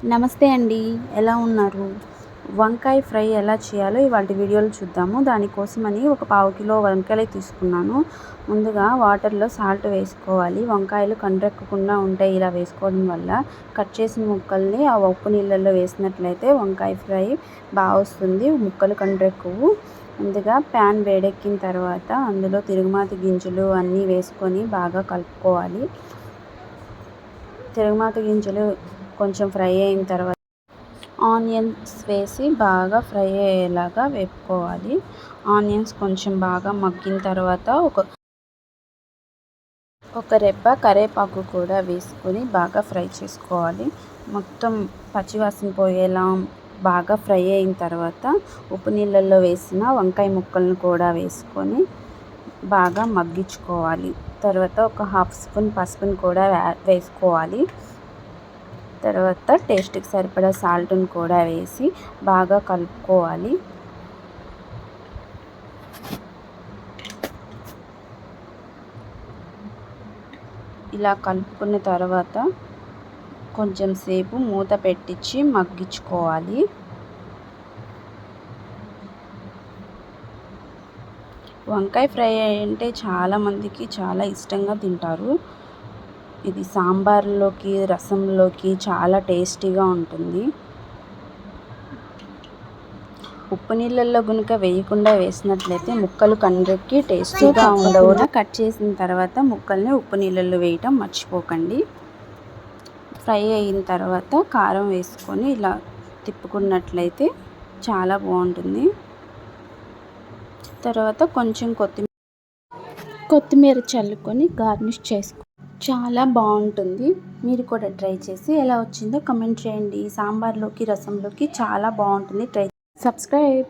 నమస్తే అండి, ఎలా ఉన్నారు? వంకాయ ఫ్రై ఎలా చేయాలో ఇవాల్టి వీడియోలో చూద్దాము. దానికోసమని ఒక పావు కిలో వంకాయలు తీసుకున్నాను. ముందుగా వాటర్లో సాల్ట్ వేసుకోవాలి. వంకాయలు కండ్రెక్కకుండా ఉంటాయి ఇలా వేసుకోవడం వల్ల. కట్ చేసిన ముక్కల్ని ఆ ఉప్పు నీళ్ళల్లో వేసినట్లయితే వంకాయ ఫ్రై బాగా వస్తుంది, ముక్కలు కండ్రెక్కవు. ముందుగా ప్యాన్ వేడెక్కిన తర్వాత అందులో తిరుగుమాత గింజలు అన్నీ వేసుకొని బాగా కలుపుకోవాలి. తిరుగుమాత గింజలు కొంచెం ఫ్రై అయిన తర్వాత ఆనియన్స్ వేసి బాగా ఫ్రై అయ్యేలాగా వేపుకోవాలి. ఆనియన్స్ కొంచెం బాగా మగ్గిన తర్వాత ఒక రెబ్బ కరివేపాకు కూడా వేసుకొని బాగా ఫ్రై చేసుకోవాలి. మొత్తం పచ్చివాసన పోయేలా బాగా ఫ్రై అయిన తర్వాత ఉప్పు నీళ్ళల్లో వేసిన వంకాయ ముక్కలను కూడా వేసుకొని బాగా మగ్గించుకోవాలి. తర్వాత ఒక హాఫ్ స్పూన్ పసుపుని కూడా వేసుకోవాలి. తర్వాత టేస్ట్కి సరిపడా సాల్ట్ని కూడా వేసి బాగా కలుపుకోవాలి. ఇలా కలుపుకున్న తర్వాత కొంచెం సేపు మూత పెట్టించి మగ్గించుకోవాలి. వంకాయ ఫ్రై అంటే చాలామందికి చాలా ఇష్టంగా తింటారు. ఇది సాంబార్లోకి, రసంలోకి చాలా టేస్టీగా ఉంటుంది. ఉప్పు నీళ్ళల్లో కనుక వేయకుండా వేసినట్లయితే ముక్కలు కండ్రెక్కి టేస్టీగా ఉండవు. కట్ చేసిన తర్వాత ముక్కల్ని ఉప్పు నీళ్ళల్లో వేయటం మర్చిపోకండి. ఫ్రై అయిన తర్వాత కారం వేసుకొని ఇలా తిప్పుకున్నట్లయితే చాలా బాగుంటుంది. తర్వాత కొంచెం కొత్తిమీర చల్లుకొని గార్నిష్ చేసుకో, చాలా బాగుంటుంది. మీరు కూడా ట్రై చేసి ఎలా వచ్చిందో కమెంట్ చేయండి. సాంబార్లోకి, రసంలోకి చాలా బాగుంటుంది. సబ్స్క్రైబ్.